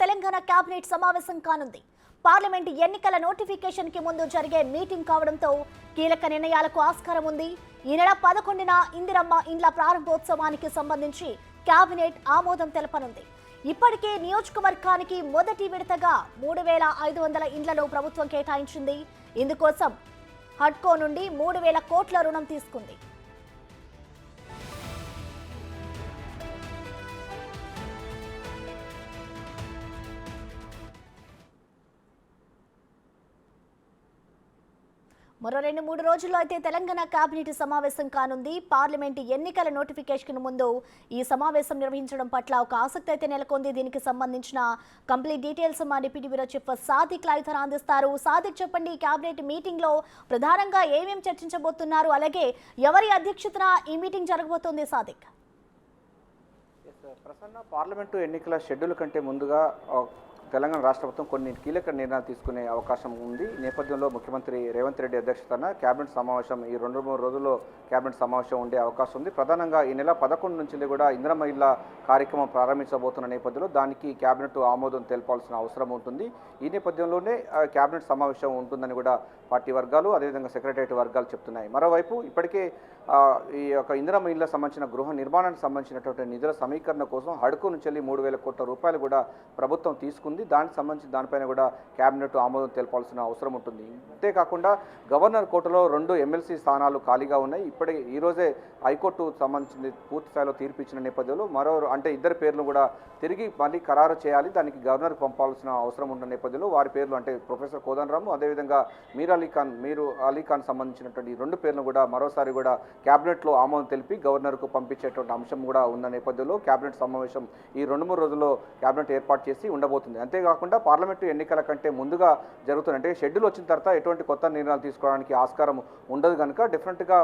Telangana cabinet సమావేశం కానుంది. Parliament ఎన్నికల నోటిఫికేషన్ కి ముందు జరిగే మీటింగ్ కావడంతో కీలక నిర్ణయాలకు ఆస్కారం ఉంది. ఈ నెల 11న ఇందిరమ్మ ఇండ్ల ప్రారంభోత్సవానికి సంబంధించి కేబినెట్ ఆమోదం తెలపనుంది. ఇప్పటికే నియోజకవర్గానికి మొదటి విడతగా 3500 ఇండ్లను ప్రభుత్వం కేటాయించింది. ఇందుకోసం హడ్కో నుండి 3000 కోట్ల రుణం తీసుకుంది. మరో 2-3 రోజుల్లో అయితే తెలంగాణ కేబినెట్ సమావేశం కానుంది. పార్లమెంట్ ఎన్నికల నోటిఫికేషన్ ముందు ఈ సమావేశం నిర్వహించడం పట్ల ఒక ఆసక్తి అయితే నెలకొంది. దీనికి సంబంధించిన కంప్లీట్ డీటెయిల్స్ మా deputy bureau chief Sadiq live ద్వారా అందిస్తారు. సాదిక్, చెప్పండి, కేబినెట్ మీటింగ్ లో ప్రధానంగా ఏమేమి చర్చించబోతున్నారు, అలాగే ఎవరి అధ్యక్షతన ఈ మీటింగ్ జరగబోతోంది? సాదిక్, ప్రసన్న, పార్లమెంటు ఎన్నికల షెడ్యూల్ కంటే ముందుగా తెలంగాణ రాష్ట్ర ప్రభుత్వం కొన్ని కీలక నిర్ణయాలు తీసుకునే అవకాశం ఉంది. ఈ నేపథ్యంలో ముఖ్యమంత్రి రేవంత్ రెడ్డి అధ్యక్షతన కేబినెట్ సమావేశం ఈ 2-3 రోజుల్లో కేబినెట్ సమావేశం ఉండే అవకాశం ఉంది. ప్రధానంగా ఈ నెల 11 నుంచి కూడా ఇందిరమ్మ ఇళ్ల కార్యక్రమం ప్రారంభించబోతున్న నేపథ్యంలో దానికి కేబినెట్ ఆమోదం తెలపాల్సిన అవసరం ఉంటుంది. ఈ నేపథ్యంలోనే కేబినెట్ సమావేశం ఉంటుందని కూడా పార్టీ వర్గాలు, అదేవిధంగా సెక్రటరియట్ వర్గాలు చెప్తున్నాయి. మరోవైపు ఇప్పటికే ఈ యొక్క ఇందిరమ్మ ఇళ్ల సంబంధించిన గృహ నిర్మాణానికి సంబంధించినటువంటి నిధుల సమీకరణ కోసం హడ్కో నుంచి 3000 కోట్ల రూపాయలు కూడా ప్రభుత్వం తీసుకుంది. దానికి సంబంధించి దానిపైన కూడా కేబినెట్ ఆమోదం తెలపాల్సిన అవసరం ఉంటుంది. అంతేకాకుండా గవర్నర్ కోటలో 2 ఎమ్మెల్సీ స్థానాలు ఖాళీగా ఉన్నాయి. ఈ రోజే హైకోర్టు సంబంధించి పూర్తి స్థాయిలో తీర్పు ఇచ్చిన నేపథ్యంలో ఇద్దరు పేర్లు కూడా తిరిగి మళ్ళీ ఖరారు చేయాలి, దానికి గవర్నర్కి పంపాల్సిన అవసరం ఉన్న నేపథ్యంలో వారి పేర్లు అంటే ప్రొఫెసర్ కోదండరామ్, అదేవిధంగా మీర్ అలీ ఖాన్ సంబంధించినటువంటి 2 పేర్లు కూడా మరోసారి కూడా కేబినెట్లో ఆమోదం తెలిపి గవర్నర్కు పంపించేటువంటి అంశం కూడా ఉన్న నేపథ్యంలో కేబినెట్ సమావేశం ఈ 2-3 రోజుల్లో కేబినెట్ ఏర్పాటు చేసి ఉండబోతుంది. అంతేకాకుండా పార్లమెంటు ఎన్నికల కంటే ముందుగా జరుగుతుందంటే షెడ్యూల్ వచ్చిన తర్వాత ఎటువంటి కొత్త నిర్ణయాలు తీసుకోవడానికి ఆస్కారం ఉండదు కనుక డిఫరెంట్గా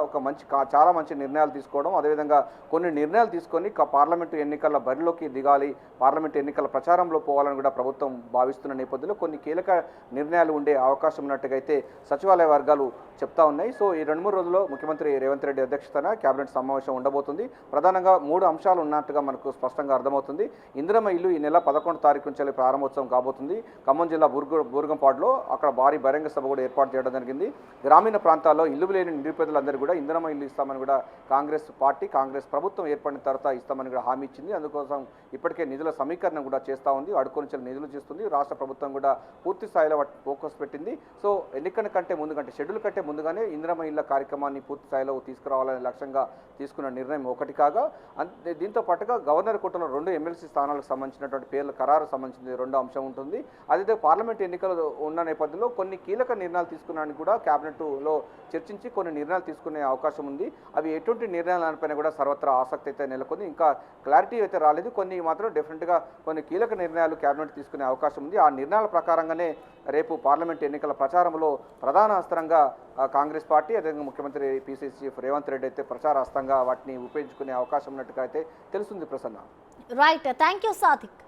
చాలా మంచి నిర్ణయాలు తీసుకోవడం, అదేవిధంగా కొన్ని నిర్ణయాలు తీసుకొని పార్లమెంటు ఎన్నికల బరిలోకి దిగాలి, పార్లమెంటు ఎన్నికల ప్రచారంలో పోవాలని కూడా ప్రభుత్వం భావిస్తున్న నేపథ్యంలో కొన్ని కీలక నిర్ణయాలు ఉండే అవకాశం ఉన్నట్టుగా అయితే సచివాలయ వర్గాలు చెప్తా ఉన్నాయి. సో ఈ 2-3 రోజుల్లో ముఖ్యమంత్రి రేవంత్ రెడ్డి అధ్యక్షతన కేబినెట్ సమావేశం ఉండబోతుంది. ప్రధానంగా 3 అంశాలు ఉన్నట్టుగా మనకు స్పష్టంగా అర్థమవుతుంది. ఇందిరమ్మ ఇల్లు ఈ నెల 11 తారీఖు నుంచి ప్రారంభోత్సవం కాబోతుంది. ఖమ్మం జిల్లా బూర్గంపాడులో అక్కడ భారీ బహిరంగ సభ కూడా ఏర్పాటు చేయడం జరిగింది. గ్రామీణ ప్రాంతాల్లో ఇల్లు లేని నిరుపేదలందరూ కూడా ఇందిరమ్మ ఇల్లు ఇస్తామని కూడా కాంగ్రెస్ ప్రభుత్వం ఏర్పడిన తర్వాత ఇస్తామని కూడా హామీ ఇచ్చింది. అందుకోసం ఇప్పటికే నిధుల సమీకరణ కూడా చేస్తూ ఉంది, అడుగు నుంచి నిధులు చేస్తుంది. రాష్ట్ర ప్రభుత్వం కూడా పూర్తి స్థాయిలో ఫోకస్ పెట్టింది. సో ఎన్నికల కంటే ముందుకంటే షెడ్యూల్ కంటే ముందుగానే ఇందిరమ్మ ఇళ్ల కార్యక్రమాన్ని పూర్తి స్థాయిలో తీసుకురావాలనే లక్ష్యంగా తీసుకున్న నిర్ణయం ఒకటి కాగా, దీంతో పాటుగా గవర్నర్ కోటలో 2 ఎమ్మెల్సీ స్థానాలకు సంబంధించినటువంటి పేర్ల ఖరారు సంబంధించిన 2 అంశం ఉంటుంది. అదే పార్లమెంట్ ఎన్నికలు ఉన్న నేపథ్యంలో కొన్ని కీలక నిర్ణయాలు తీసుకున్నానికి కూడా కేబినెట్లో చర్చించి కొన్ని నిర్ణయాలు తీసుకునే అవకాశం ఉంది. అవి ఎటువంటి నిర్ణయాలపైన కూడా సర్వత్రా ఆసక్తి అయితే నెలకొంది. ఇంకా క్లారిటీ అయితే రాలేదు. కొన్ని మాత్రం డెఫినెట్గా కొన్ని కీలక నిర్ణయాలు కేబినెట్ తీసుకునే అవకాశం ఉంది. ఆ నిర్ణయాల ప్రకారంగానే రేపు పార్లమెంట్ ఎన్నికల ప్రచారంలో ప్రధాన అస్త్రంగా కాంగ్రెస్ పార్టీ, అదేవిధంగా ముఖ్యమంత్రి పిసిసి చీఫ్ రేవంత్ రెడ్డి అయితే ప్రచార అస్త్రంగా వాటిని ఉపయోగించుకునే అవకాశం ఉన్నట్టుగా అయితే తెలుస్తుంది. Prasanna, right, thank you Sadiq.